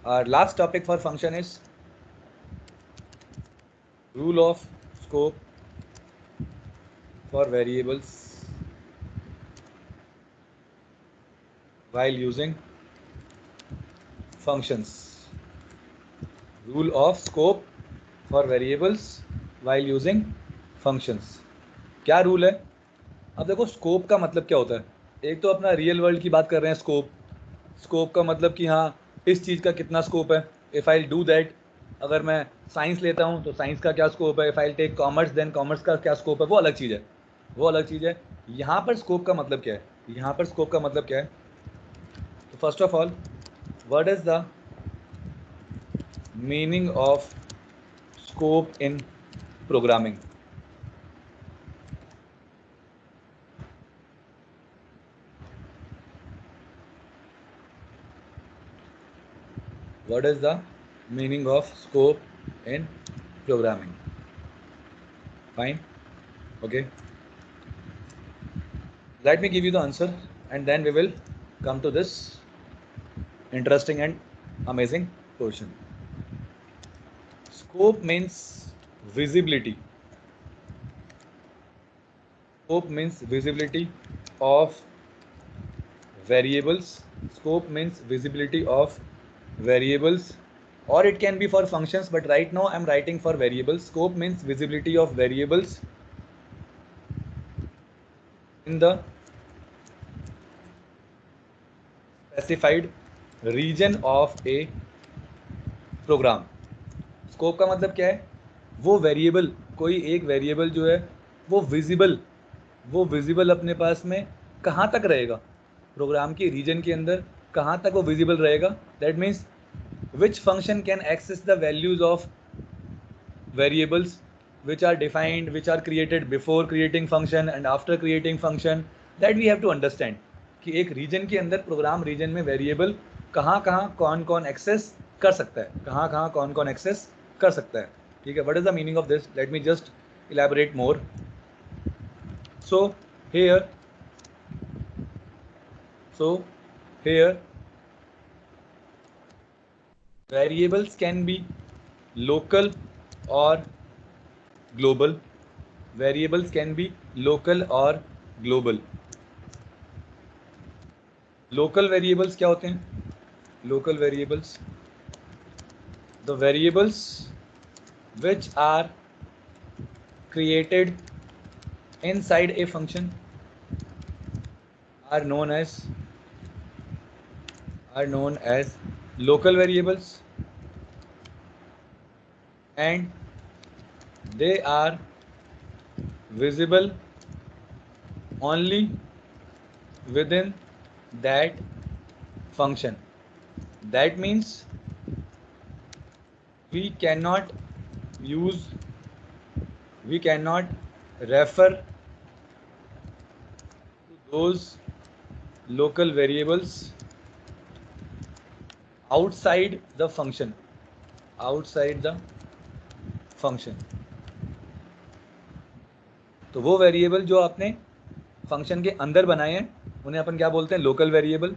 Our last topic for function is rule of scope for variables while using functions. Rule of scope for variables while using functions. क्या rule है? अब देखो scope का मतलब क्या होता है. एक तो अपना रियल वर्ल्ड की बात कर रहे हैं. स्कोप का मतलब कि हाँ इस चीज़ का कितना स्कोप है. इफ़ आई डू दैट, अगर मैं साइंस लेता हूँ तो साइंस का क्या स्कोप है. If I take commerce then commerce का क्या स्कोप है. वो अलग चीज़ है. यहाँ पर स्कोप का मतलब क्या है? तो first of all, what is the meaning of scope in programming? What is the meaning of scope in programming? Fine. Okay. Let me give you the answer and then we will come to this interesting and amazing portion. Scope means visibility. Scope means visibility of variables. Scope means visibility of variables, or it can be for functions, but right now I'm writing for variables. Scope means visibility of variables in the specified region of a program. Scope का मतलब क्या है? वो variable, कोई एक variable जो है वो विजिबल अपने पास में कहाँ तक रहेगा, प्रोग्राम के रीजन के अंदर कहाँ तक वो विजिबल रहेगा. That means which function can access the values of variables which are defined, which are created before creating function and after creating function. That we have to understand कि एक reason के अंदर, प्रोग्राम रीजन में variable कहाँ कहाँ कौन कौन access कर सकता है, कहाँ कहाँ कौन कौन एक्सेस कर सकता है. ठीक है. What is the meaning of this? Late me just elaborate more. So here variables can be local or global. Variables can be local or global. Local variables क्या होते हैं? Local variables, the variables which are created inside a function are known as local variables, and they are visible only within that function. That means we cannot refer to those local variables outside the function. तो वो variable जो आपने function के अंदर बनाए हैं उन्हें अपन क्या बोलते हैं? Local variable.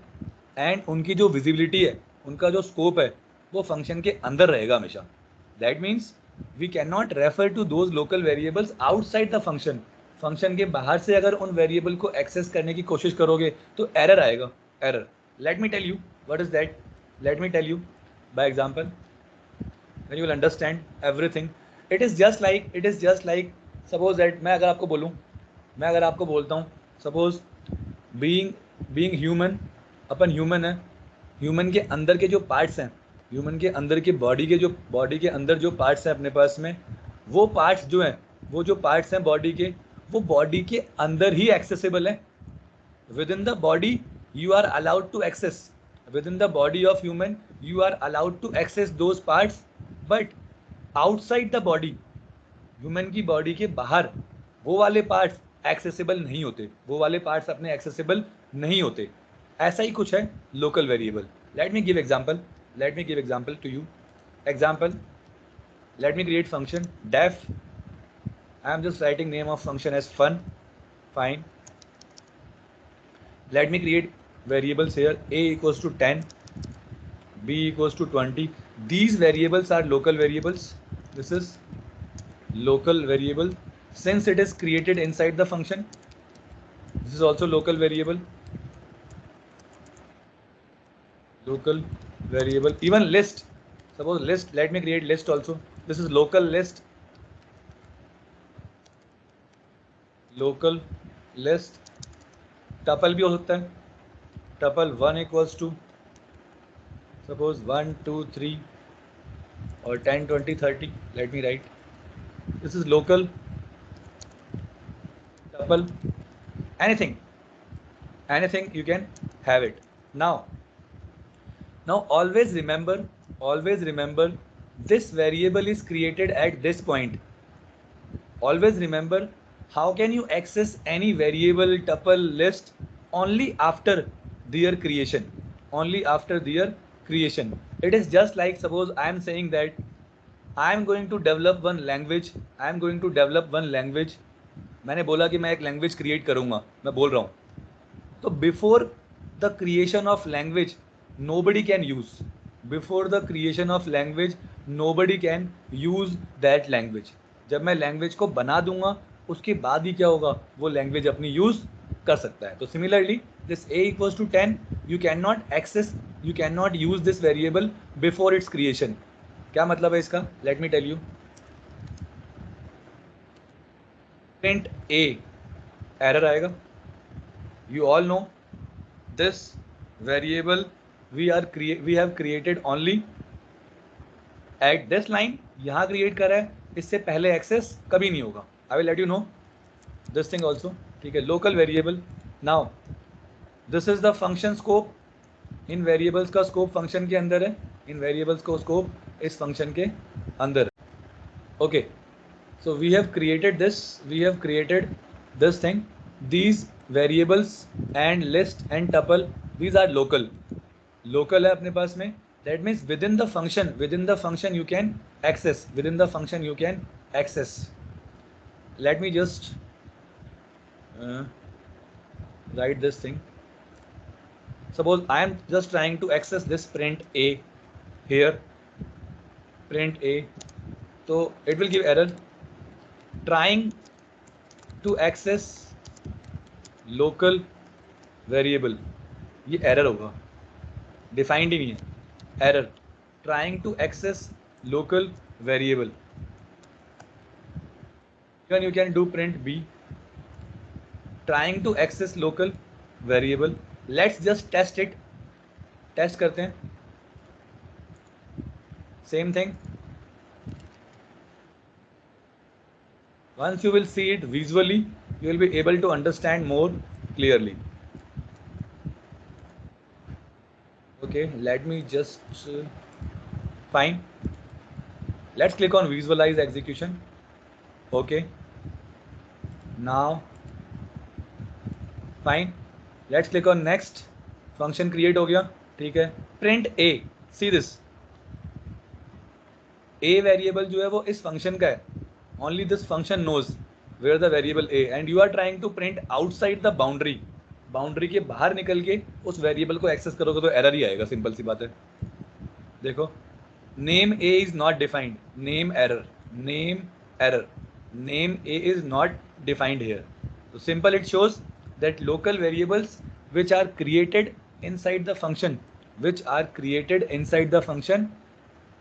एंड उनकी जो विजिबिलिटी है, उनका जो स्कोप है, वो फंक्शन के अंदर रहेगा हमेशा. That means we can not refer to those local variables outside the function. Function के बाहर से अगर उन वेरिएबल को एक्सेस करने की कोशिश करोगे तो एरर आएगा. Error. Let me tell you what is that. Let me tell you by example, then you will understand everything. It is just like suppose that मैं अगर आपको बोलता हूँ सपोज बीइंग ह्यूमन, अपन ह्यूमन है. ह्यूमन के अंदर के जो पार्ट्स हैं, ह्यूमन के अंदर के बॉडी के अंदर जो पार्ट्स हैं अपने पास में, वो पार्ट्स जो हैं, वो जो पार्ट्स हैं बॉडी के, वो बॉडी के अंदर ही एक्सेसिबल है. within the body you are allowed to access, within the body of human you are allowed to access those parts, but outside the body, human की बॉडी के बाहर वो वाले पार्ट्स एक्सेसिबल नहीं होते, वो वाले पार्ट्स अपने एक्सेसिबल नहीं होते. ऐसा ही कुछ है local variable. Let me give example to you. Example, let me create function def. I am just writing name of function as fun. Fine. Let me create variables here. A equals to 10, b equals to 20. These variables are local variables. This is local variable since it is created inside the function. This is also local variable. Local variable. Even list. Suppose list, let me create list also. This is local list. Local list. Tuple भी हो सकता है. Tuple 1 equals to suppose 1, 2, 3 or 10, 20, 30. Let me write. This is local tuple. Anything you can have it. Now always remember this variable is created at this point. Always remember, how can you access any variable, tuple, list only after their creation? Only after their creation. It is just like, suppose I am saying that I am going to develop one language. मैंने बोला कि मैं एक language create करूंगा, मैं बोल रहा हूँ. तो before the creation of language nobody can use. Before the creation of language nobody can use that language. जब मैं लैंग्वेज को बना दूंगा उसके बाद ही क्या होगा, वो लैंग्वेज अपनी यूज कर सकता है. तो similarly this a equals to 10, you cannot use this variable before its creation. क्या मतलब है इसका? Let me tell you. Print a error आएगा. You all know this variable we have created only at this line. यहाँ create कर रहा है, इससे पहले एक्सेस कभी नहीं होगा. I will let you know this thing also. ठीक है. Local variable. Now this is the function scope. In variables का स्कोप फंक्शन के अंदर है. इन वेरिएबल्स को स्कोप इस फंक्शन के अंदर. Okay. So we have created this thing. These variables and list and tuple, these are local है अपने पास में. That means within the function you can access. Let me just write this thing. Suppose I am just trying to access this print a here, print a, so it will give error. Trying to access local variable, ये error होगा, defined ही नहीं है. Error. Trying to access local variable. Even you can do print b. Trying to access local variable. Let's just test it. Test करते हैं. Same thing. Once you will see it visually, you will be able to understand more clearly. Okay, let me just fine. Let's click on visualize execution. Okay. Now fine. Let's click on next. Function create हो गया. ठीक है. Print a. See this. A variable जो है वो इस function का है. Only this function knows where the variable a, and you are trying to print outside the boundary. Boundary के बाहर निकल के उस वेरिएबल को एक्सेस करोगे तो एरर ही आएगा. सिंपल सी बात है. देखो, name a is not defined. Name error. Name a is not defined here. So simple, it shows that local variables which are created inside the function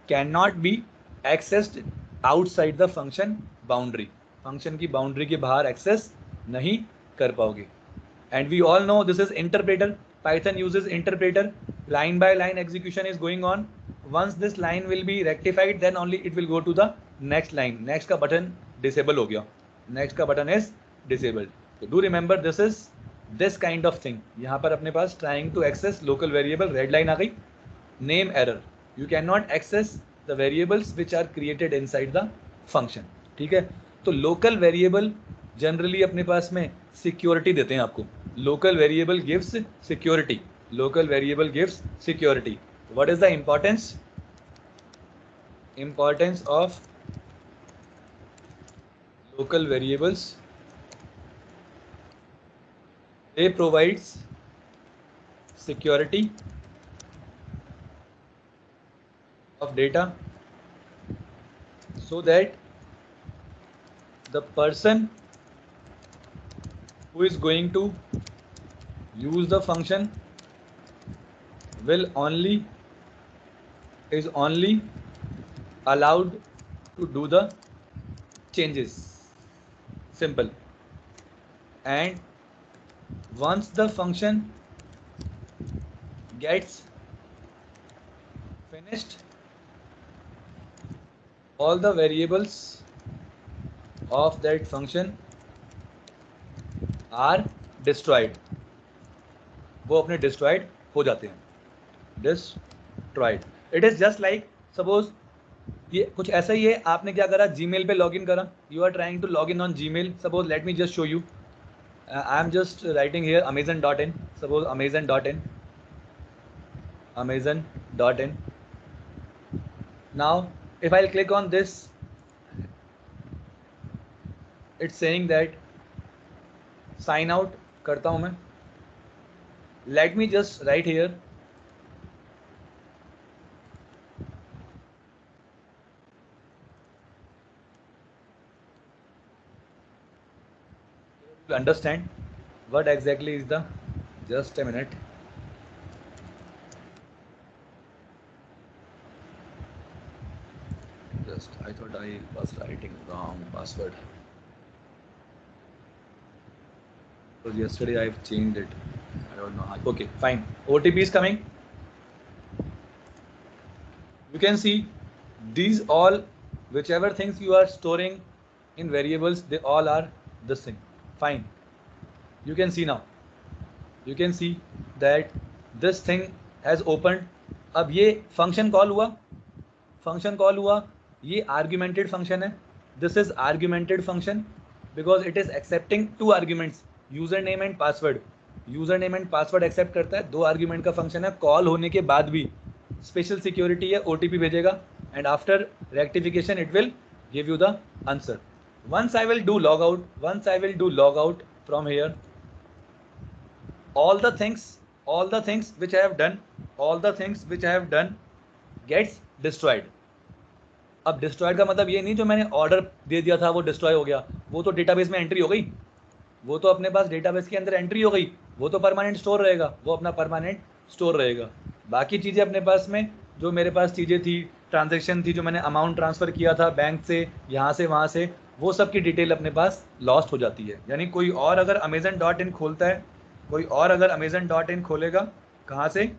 cannot be accessed outside the function boundary. Function की boundary के बाहर access नहीं कर पाओगे. And we all know this is interpreter. Python uses interpreter. Line by line execution is going on. Once this line will be rectified, then only it will go to the next line. Next का button disable हो गया. Next का button is disabled. So do remember this is this kind of thing. यहाँ पर अपने पास trying to access local variable, red line आ गई. Name error. You cannot access the variables which are created inside the function. ठीक है. तो local variable generally अपने पास में security देते हैं आपको. Local variable gives security. What is the importance of local variables? They provides security of data so that the person who is going to use the function is only allowed to do the changes. Simple. And once the function gets finished, all the variables of that function are destroyed. वो अपने destroyed हो जाते हैं. Destroyed. It is just like suppose ये कुछ ऐसा ही है. आपने क्या करा, Gmail पे login करा. You are trying to log in on Gmail. Suppose let me just show you. I am just writing here amazon.in. Suppose amazon.in. Amazon.in. Now if I'll click on this, it's saying that sign out करता हूँ मैं. Let me just write here to understand what exactly is the, just a minute. Just I thought I was writing wrong password. So yesterday I've changed it. I don't know how. Okay, fine. OTP is coming. You can see these all, whichever things you are storing in variables, they all are this thing. Fine. You can see now. You can see that this thing has opened. अब ये function call हुआ. Function call हुआ. ये argumented function है. This is argumented function because it is accepting two arguments, username and password. Username and password accept करता है. 2 argument का function है. कॉल होने के बाद भी स्पेशल सिक्योरिटी है, OTP भेजेगा and after rectification it will give you the answer. once I will do log out from here, all the things which I have done gets destroyed. अब destroyed का मतलब ये नहीं जो मैंने ऑर्डर दे दिया था वो डिस्ट्रॉय हो गया. वो तो डेटाबेस में एंट्री हो गई, वो तो अपने पास डेटाबेस के अंदर एंट्री हो गई, वो तो परमानेंट स्टोर रहेगा, वो अपना परमानेंट स्टोर रहेगा. बाकी चीज़ें अपने पास में, जो मेरे पास चीज़ें थी, ट्रांजैक्शन थी, जो मैंने अमाउंट ट्रांसफ़र किया था बैंक से, यहाँ से वहाँ से, वो सब की डिटेल अपने पास लॉस्ट हो जाती है. यानी कोई और अगर amazon.in खोलता है, कोई और अगर amazon.in खोलेगा, कहाँ से,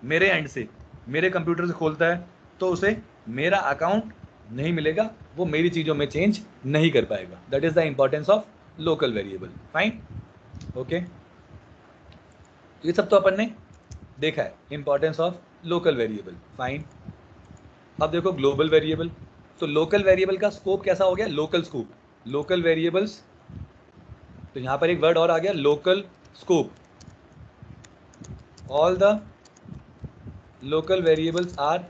मेरे एंड से, मेरे कंप्यूटर से खोलता है, तो उसे मेरा अकाउंट नहीं मिलेगा, वो मेरी चीज़ों में चेंज नहीं कर पाएगा. That is the importance of local variable. Fine. Okay, ये सब तो अपन ने देखा है, importance of local variable. Fine. अब देखो ग्लोबल वेरिएबल. तो लोकल वेरिएबल का स्कोप कैसा हो गया, लोकल स्कोप. लोकल वेरिएबल्स, तो यहाँ पर एक वर्ड और आ गया, local scope. All the local variables are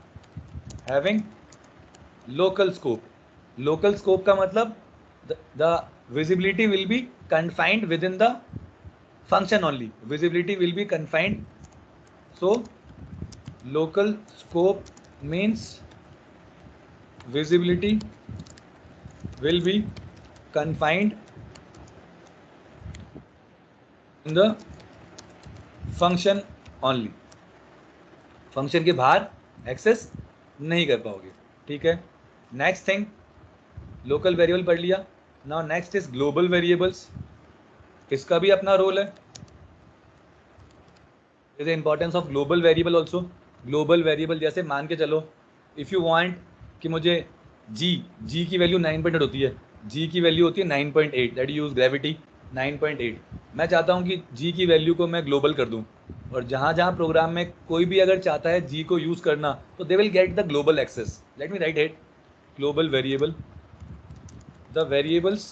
having local scope. Local scope का मतलब the visibility will be confined within the function only. Visibility will be confined. So local scope means visibility will be confined in the function only. Function के बाहर access नहीं कर पाओगे. ठीक है. Next thing, local variable पढ़ लिया. Now next is global variables. इसका भी अपना रोल है. Is the importance of global variable also. Global variable जैसे मान के चलो, इफ़ यू वांट कि मुझे जी की वैल्यू 9.8 होती है, जी की वैल्यू होती है 9.8, दैट यूज ग्रेविटी 9.8. मैं चाहता हूँ कि जी की वैल्यू को मैं ग्लोबल कर दूँ, और जहाँ जहाँ प्रोग्राम में कोई भी अगर चाहता है जी को यूज़ करना, तो they will get the global access. Let me write it. Global variable, the variables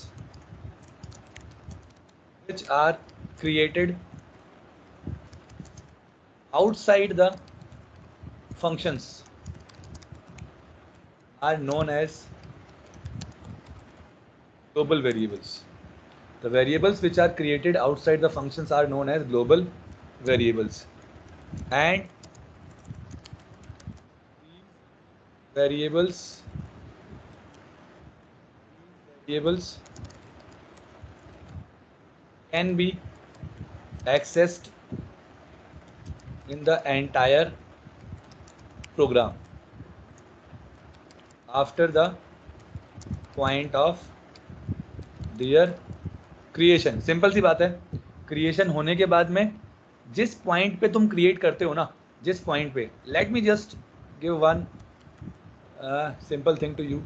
which are created outside the functions are known as global variables. The variables which are created outside the functions are known as global variables, and variables can be accessed in the entire program after the point of their creation. Simple सी बात है, creation होने के बाद में जिस point पे तुम क्रिएट करते हो ना, जिस पॉइंट पे, let me just give one simple thing to you,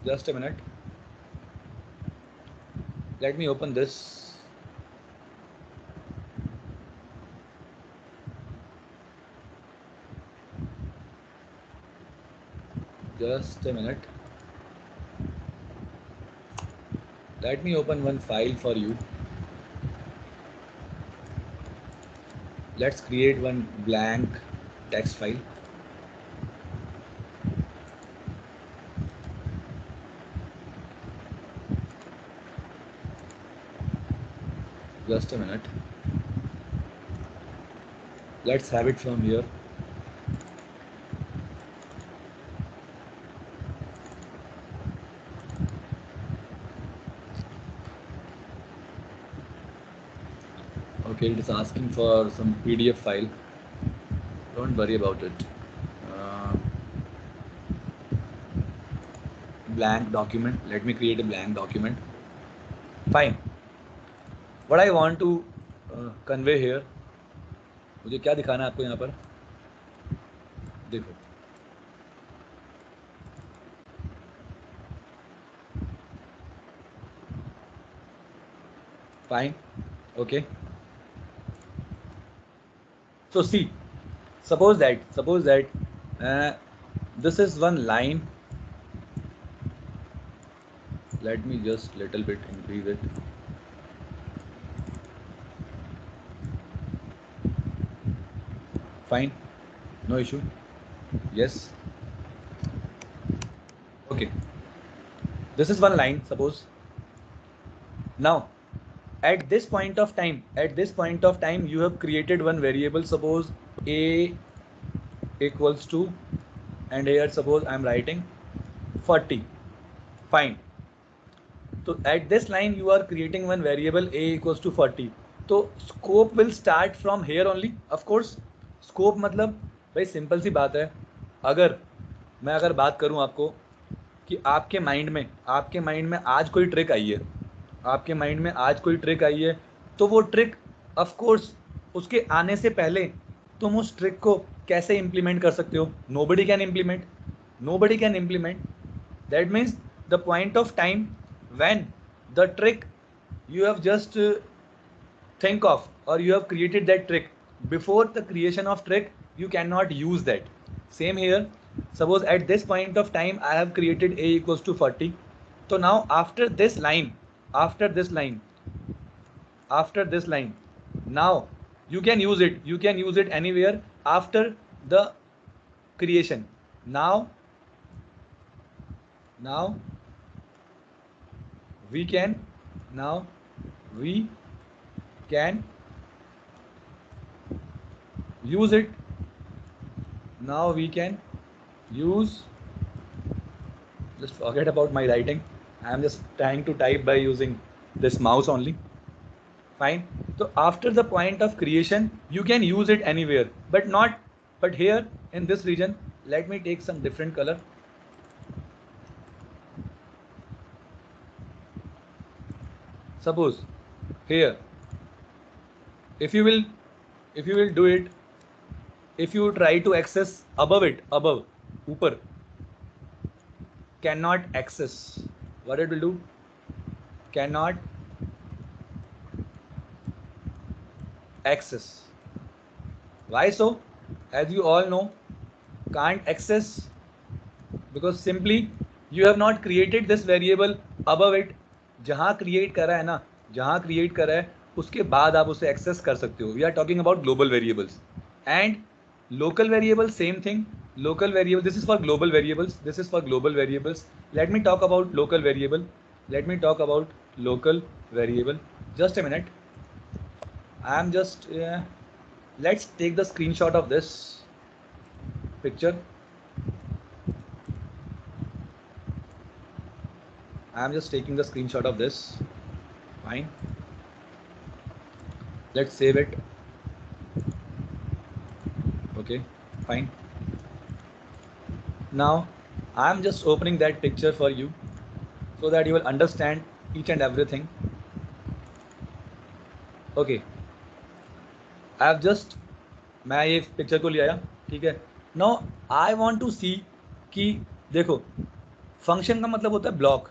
just a minute, let me open this. Just a minute. Let me open one file for you. Let's create one blank text file. Just a minute. Let's have it from here. Okay, it is asking for some PDF file. Don't worry about it. Blank document. Let me create a blank document. Fine. What I want to convey here, मुझे क्या दिखाना है आपको यहाँ पर, देखो. Fine. Okay. So see, suppose that this is one line. Let me just little bit increase it. Fine, no issue. Yes. Okay. This is one line, suppose. Now, at this point of time, you have created one variable. Suppose a equals to, and here suppose I am writing 40. Fine. So at this line you are creating one variable a equals to 40. तो scope will start from here only. Of course, scope मतलब भाई simple सी बात है, अगर बात करूं आपको कि आपके माइंड में आज कोई ट्रिक आई है, तो वो ट्रिक ऑफ कोर्स उसके आने से पहले तुम उस ट्रिक को कैसे इंप्लीमेंट कर सकते हो? Nobody can implement. That means the point of time when the trick you have just think of, or you have created that trick, before the creation of trick you cannot use that. Same here, suppose at this point of time I have created a equals to 40. So now after this line, now you can use it anywhere after the creation. Now we can use it. Now we can use, just forget about my writing, I am just trying to type by using this mouse only. Fine. So after the point of creation you can use it anywhere, but here in this region, let me take some different color. Suppose here, if you will do it, if you try to access above ऊपर, cannot access. What it will do? Cannot access. Why so? As you all know, can't access because simply you have not created this variable above it. जहाँ create करा है उसके बाद आप उसे access कर सकते हो. We are talking about global variables and local variable. Same thing, local variable, this is for global variables. Let me talk about local variable. Just a minute, I am just let's take the screenshot of this picture. I am just taking the screenshot of this. Fine. Let's save it. Okay, fine. Now I am just opening that picture for you so that you will understand each and everything. Okay, I have just, मैं ये picture को ले आया, ठीक है. Now I want to सी कि देखो function का मतलब होता है ब्लॉक.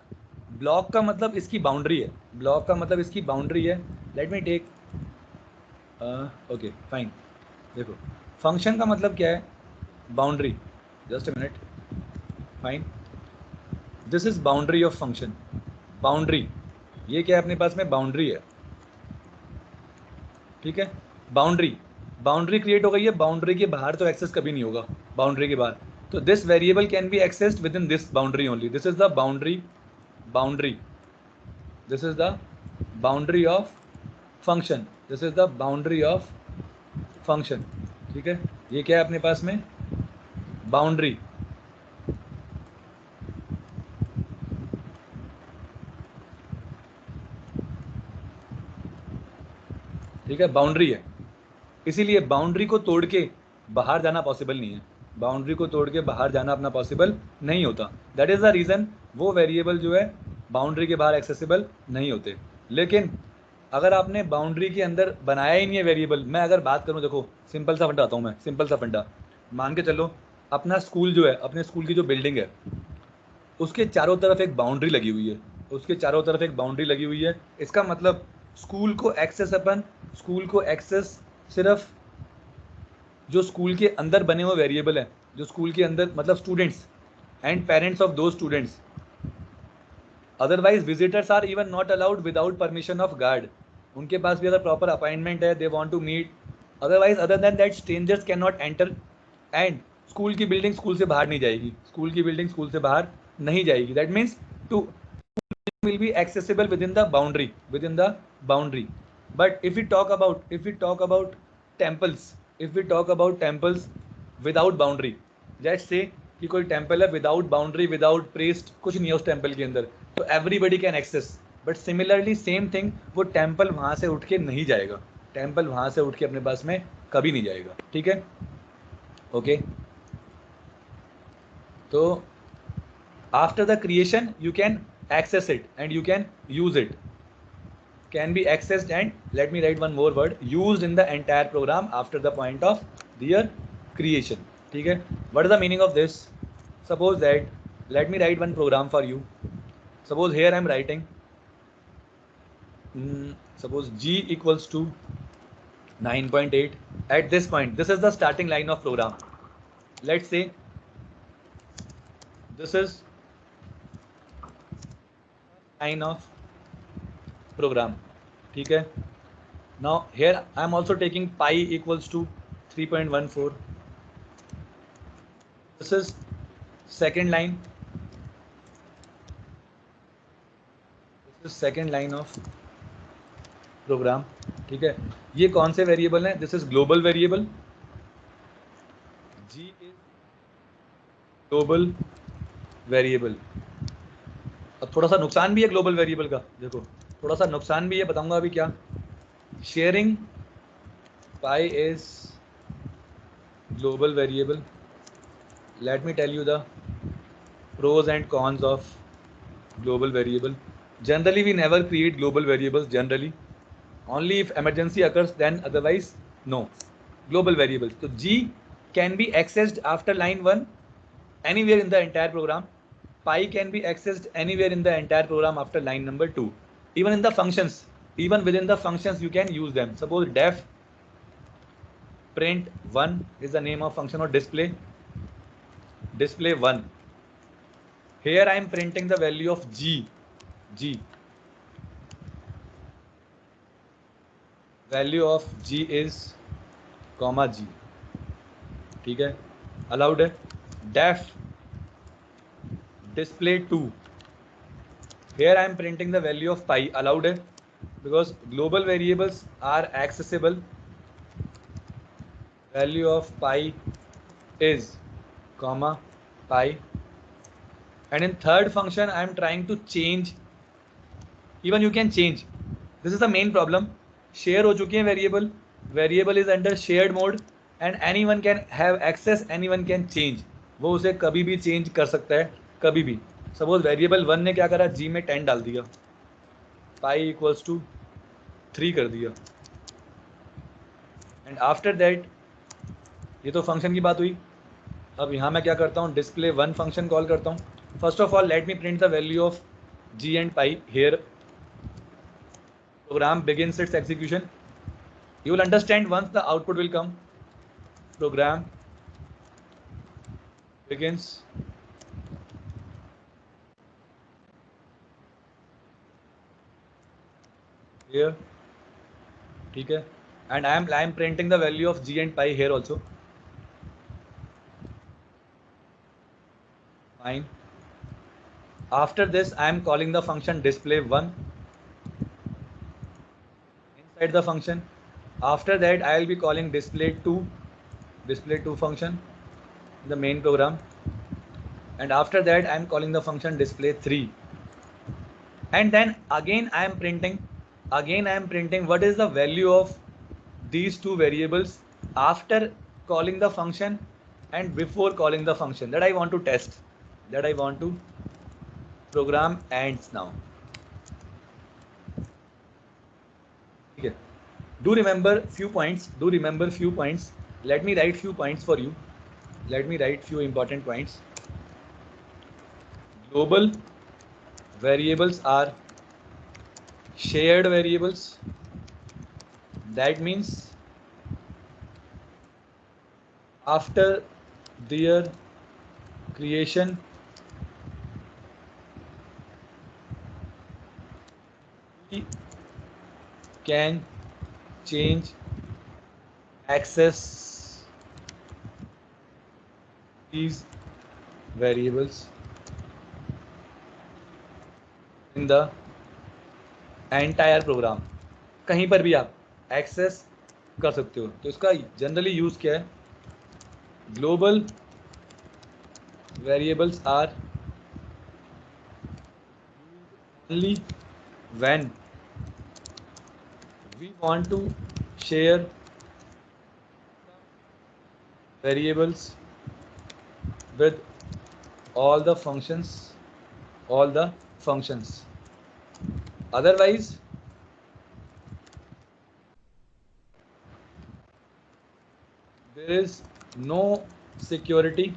ब्लॉक का मतलब इसकी बाउंड्री है. ब्लॉक का मतलब इसकी बाउंड्री है. Let me take, okay fine. देखो फंक्शन का मतलब क्या है, boundary. Just a minute. Fine, this is boundary of function. Boundary, ये क्या है अपने पास में, बाउंड्री है, ठीक है. बाउंड्री, बाउंड्री क्रिएट हो गई है. बाउंड्री के बाहर तो एक्सेस कभी नहीं होगा, बाउंड्री के बाहर. तो this variable can be accessed with in this boundary only. This is the boundary, boundary. This is the boundary of function. This is the boundary of function, ठीक है. ये क्या है अपने पास में, बाउंड्री. ठीक है, बाउंड्री है. इसीलिए बाउंड्री को तोड़ के बाहर जाना पॉसिबल नहीं है. बाउंड्री को तोड़ के बाहर जाना अपना पॉसिबल नहीं होता. दैट इज द रीज़न वो वेरिएबल जो है बाउंड्री के बाहर एक्सेसिबल नहीं होते. लेकिन अगर आपने बाउंड्री के अंदर बनाया ही नहीं है वेरिएबल, मैं अगर बात करूं, देखो सिंपल सा फंडा आता हूं मैं, सिंपल सा फंडा. मान के चलो अपना स्कूल जो है, अपने स्कूल की जो बिल्डिंग है, उसके चारों तरफ एक बाउंड्री लगी हुई है. उसके चारों तरफ एक बाउंड्री लगी हुई है. इसका मतलब स्कूल को एक्सेस, अपन स्कूल को एक्सेस सिर्फ जो स्कूल के अंदर बने हुए वेरिएबल हैं, जो स्कूल के अंदर मतलब स्टूडेंट्स एंड पेरेंट्स ऑफ दो students. Otherwise visitors are even not allowed without permission of guard. उनके पास भी अगर प्रॉपर अपॉइंटमेंट है, they want to meet. Otherwise other than that strangers can not enter. And school की building school से बाहर नहीं जाएगी. स्कूल की बिल्डिंग स्कूल से बाहर नहीं जाएगी. That means to will be accessible within the boundary, within the boundary. But if we talk about temples, if we talk about temples without boundary, let's say कि कोई टेम्पल है without boundary, without priest, कुछ नहीं है उस temple के अंदर, तो everybody can access. But similarly same thing, वो टेम्पल वहाँ से उठ के नहीं जाएगा. टेम्पल वहाँ से उठ के अपने पास में कभी नहीं जाएगा. ठीक है, ओके. तो after the creation you can access it and you can use it. Can be accessed and let me write one more word, used in the entire program after the point of their creation. ठीक है, what is the meaning of this? Suppose that, let me write one program for you. Suppose here I am writing, suppose g equals to 9.8. At this point, this is the starting line of program. Let's say this is line of program. ठीक है. Now here I am also taking pi equals to 3.14. This is second line. This is second line of program. ठीक है. ये कौन से variable हैं? This is global variable. G is global variable. अब थोड़ा सा नुकसान भी है ग्लोबल वेरिएबल का. देखो थोड़ा सा नुकसान भी है, बताऊंगा अभी क्या. Sharing pi is global variable. Let me tell you the pros and cons of global variable. Generally we never create global variables, generally only if emergency occurs, then otherwise no. Global variables, so g can be accessed after line 1 anywhere in the entire program. Pi can be accessed anywhere in the entire program after line number 2. Even in the functions, even within the functions you can use them. Suppose def print 1 is the name of function, or display 1. Here I am printing the value of g. Value of g is comma g. ठीक है, allowed है. def display 2. Here I am printing the value of pi, allowed है, because global variables are accessible. Value of pi is comma pi, and in third function I am trying to change. Even you can change. This is the main problem. Share हो चुकी है variable. Variable is under shared mode and anyone can have access, anyone can change. वो उसे कभी भी change कर सकता है, कभी भी. Suppose variable 1 ने क्या करा, g में 10 डाल दिया, pi equals to 3 कर दिया, and after that ये तो function की बात हुई. अब यहाँ मैं क्या करता हूँ, display 1 function कॉल करता हूँ. First of all let me print the value of g and pi here. Program begins its execution. You will understand once the output will come. Program begins here, ठीक है, and I am printing the value of g and pi here also. Fine. After this I am calling the function display1 inside the function. After that I will be calling display2 function in the main program, and after that I am calling the function display3, and then again I am printing what is the value of these two variables after calling the function and before calling the function. That I want to test, that I want to program ends now. Okay. Do remember few points. Let me write few points for you. Let me write few important points. Global variables are shared variables. That means after their creation we can change access these variables in the entire program. कहीं पर भी आप access कर सकते हो. तो इसका generally use क्या है, global variables are only when we want to share variables with all the functions. Otherwise there is no security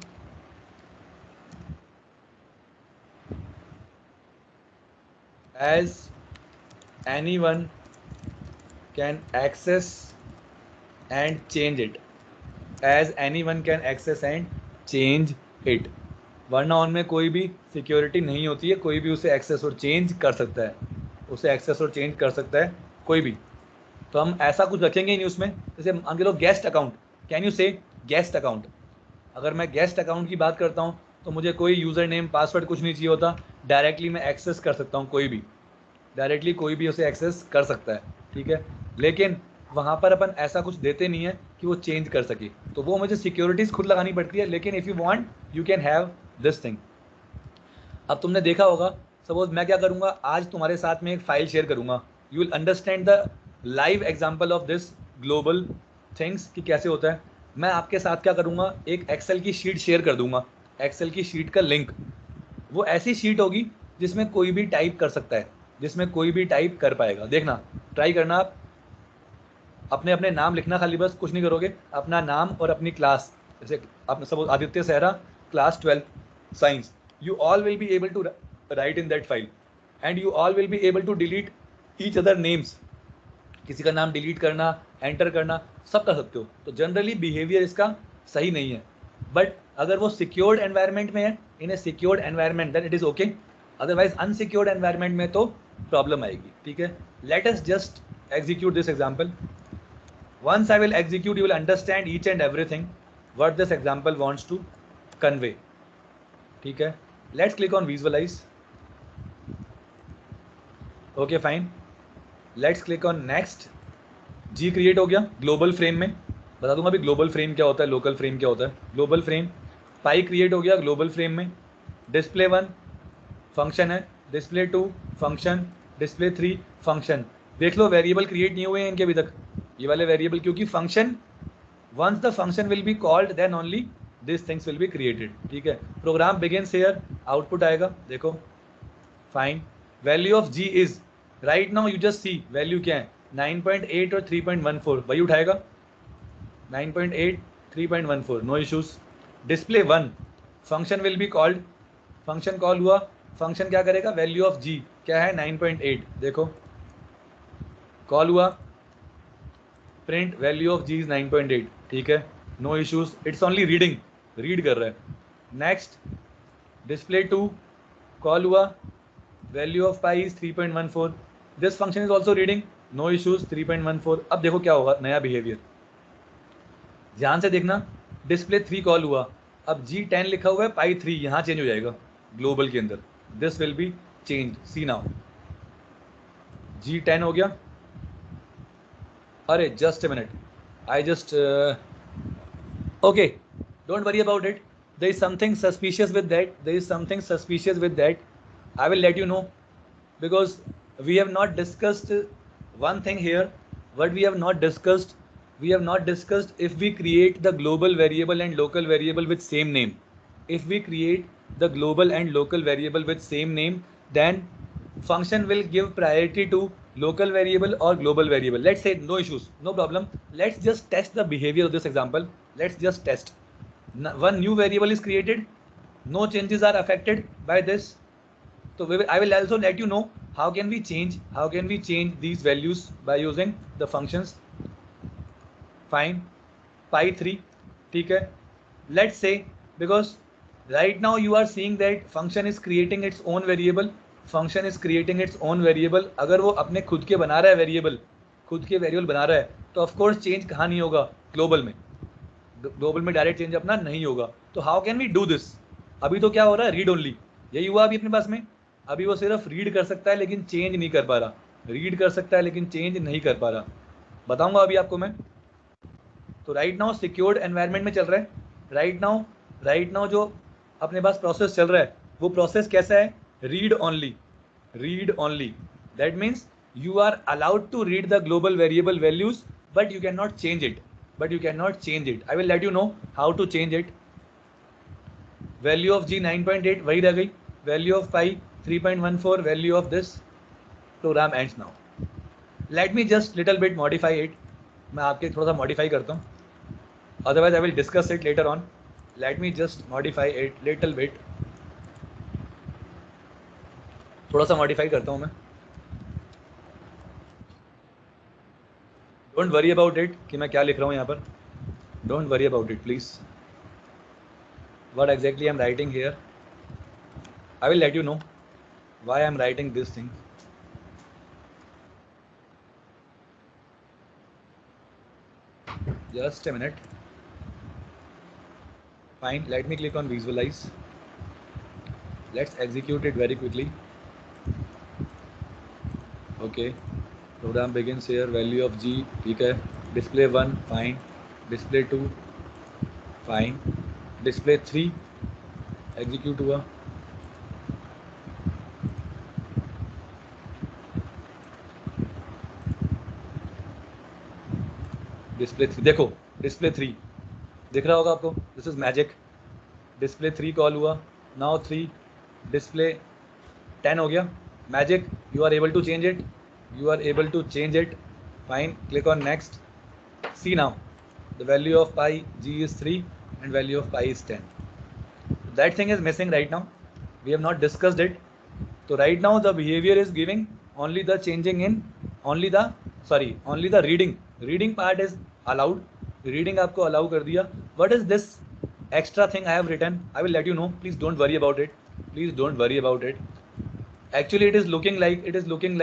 as anyone can access and change it. वरना उनमें कोई भी सिक्योरिटी नहीं होती है, कोई भी उसे एक्सेस और चेंज कर सकता है, कोई भी. तो हम ऐसा कुछ रखेंगे नहीं उसमें. जैसे मान लो गेस्ट अकाउंट, कैन यू से गेस्ट अकाउंट. अगर मैं गेस्ट अकाउंट की बात करता हूँ तो मुझे कोई यूज़र नेम पासवर्ड कुछ नहीं चाहिए होता, डायरेक्टली मैं एक्सेस कर सकता हूँ, कोई भी उसे एक्सेस कर सकता है, ठीक है. लेकिन वहाँ पर अपन ऐसा कुछ देते नहीं है कि वो चेंज कर सके, तो वो मुझे सिक्योरिटीज़ खुद लगानी पड़ती है. लेकिन if you want you can have this thing. अब तुमने देखा होगा, सपोज मैं क्या करूँगा, आज तुम्हारे साथ में एक फाइल शेयर करूँगा. You will understand the live example of this global things कि कैसे होता है. मैं आपके साथ क्या करूँगा, एक एक्सेल की शीट शेयर कर दूँगा, एक्सेल की शीट का लिंक. वो ऐसी शीट होगी जिसमें कोई भी टाइप कर सकता है, जिसमें कोई भी टाइप कर पाएगा. देखना, ट्राई करना, आप अपने नाम लिखना, खाली बस कुछ नहीं करोगे, अपना नाम और अपनी क्लास. जैसे आप suppose Aditya Sahara, class 12 science. You all will be able to write in that file and you all will be able to delete each other names. किसी का नाम डिलीट करना, एंटर करना, सब कर सकते हो. तो जनरली बिहेवियर इसका सही नहीं है, बट अगर वो सिक्योर्ड एनवायरनमेंट में है, in a secured environment, then it is okay. Otherwise unsecured environment में तो प्रॉब्लम आएगी, ठीक है. Let us just execute this example. Once I will execute, you will understand each and everything what this example wants to convey, ठीक है. Let's click on visualize. Okay, fine. Let's click on next. G create हो गया global frame में. बता दूंगा अभी global frame क्या होता है, लोकल फ्रेम क्या होता है. ग्लोबल फ्रेम, पाई क्रिएट हो गया ग्लोबल फ्रेम में. डिस्प्ले 1 फंक्शन है, डिस्प्ले 2 फंक्शन, डिस्प्ले 3 फंक्शन। देख लो वेरिएबल क्रिएट नहीं हुए हैं इनके अभी तक, ये वाले वेरिएबल, क्योंकि function once the function will be called then only these things will be created। ठीक है, प्रोग्राम begins here, आउटपुट आएगा, देखो fine. Value of g is right now you just see value क्या है 9.8 और 3.14, वही उठाएगा 9.8 3.14, no issues. Display 1 function will be called, function call हुआ, फंक्शन क्या करेगा, वैल्यू ऑफ g क्या है 9.8, देखो कॉल हुआ, print value of g is 9.8, ठीक है, no issues, it's only reading, read कर रहा है। नेक्स्ट डिस्प्ले 2 कॉल हुआ, value of pi is 3.14, this function is also reading, no issues 3.14। अब देखो क्या होगा नया बिहेवियर, ध्यान से देखना, डिस्प्ले 3 कॉल हुआ, अब G10 लिखा हुआ है, पाई 3 यहाँ चेंज हो जाएगा ग्लोबल के अंदर, this will be change, see now G10 हो गया। अरे just a minute, I just okay, don't worry about it, there is something suspicious with that, there is something suspicious with that, I will let you know, because we have not discussed one thing here, what we have not discussed, we have not discussed if we create the global variable and local variable with same name, if we create the global and local variable with same name, then function will give priority to local variable or global variable, let's say, no issues, no problem, let's just test the behavior of this example, let's just test. One new variable is created, no changes are affected by this, so I will also let you know how can we change these values by using the functions। fine, pi 3, ठीक है, let's say, because right now you are seeing that function is creating its own variable, function is creating its own variable, अगर वो अपने खुद के बना रहा है वेरिएबल, खुद के वेरिएबल बना रहा है, तो ऑफ कोर्स चेंज कहाँ नहीं होगा, ग्लोबल में, ग्लोबल में डायरेक्ट चेंज अपना नहीं होगा। तो how can we do this, अभी तो क्या हो रहा है, रीड ओनली, यही हुआ अभी अपने पास में, अभी वो सिर्फ रीड कर सकता है लेकिन चेंज नहीं कर पा रहा, रीड कर सकता है लेकिन चेंज नहीं कर पा रहा, बताऊंगा अभी आपको मैं। तो राइट नाउ सिक्योर्ड एनवायरनमेंट में चल रहा है, राइट नाउ जो अपने पास प्रोसेस चल रहा है, वो प्रोसेस कैसा है, read only, read only, that means you are allowed to read the global variable values, but you cannot change it, I will let you know how to change it। value of g 9.8 वही रह गई, value of pi 3.14, value of this, program ends now। let me just little bit modify it, मैं आपके थोड़ा सा modify करता हूँ, otherwise I will discuss it later on, let me just modify it little bit, थोड़ा सा modify करता हूँ मैं, डोंट वरी अबाउट इट कि मैं क्या लिख रहा हूँ यहाँ पर, don't worry about it please, what exactly I am writing here, I will let you know why I am writing this thing। just a minute, fine, let me click on visualize, let's execute it very quickly। okay, program begins here, value of g, ठीक है, display 1 fine, display 2 fine, display 3 execute हुआ, display 3 देखो, display 3 दिख रहा होगा आपको, this is magic, display 3 call हुआ, now 3 display 10 हो गया, magic, you are able to change it, you are able to change it, fine, click on next, see now the value of pi g is 3 and value of pi is 10, that thing is missing right now, we have not discussed it, so right now the behavior is giving only the changing in, only the reading part is allowed, reading आपको allow कर दिया, what is this extra thing I have written, I will let you know, please don't worry about it, please don't worry about it, actually it is looking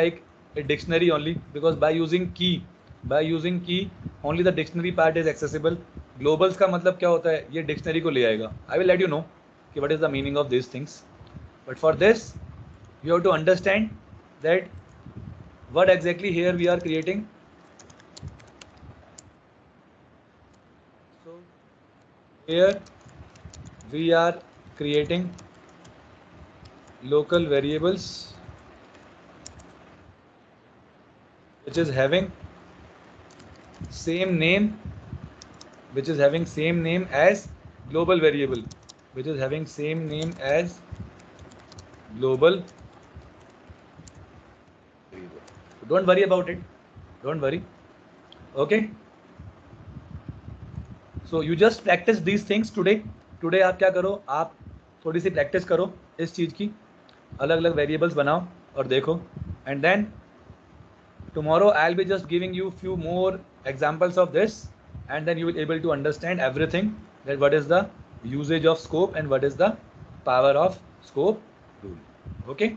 like a dictionary only, because by using key only the dictionary part is accessible, globals का मतलब क्या होता है, ये dictionary को ले आएगा, I will let you know कि what is the meaning of these things, but for this you have to understand that what exactly here we are creating, so here we are creating local variables which is having same name as global variable, which is having same name as global variable. So don't worry about it, don't worry. Okay, so you just practice these things today. Today आप क्या करो, आप थोड़ी सी practice करो इस चीज़ की, अलग अलग वेरिएबल्स बनाओ और देखो, and then tomorrow I'll be just giving you few more examples of this, and then you will able to understand everything, that what is the usage of scope and what is the power of scope rule. Okay.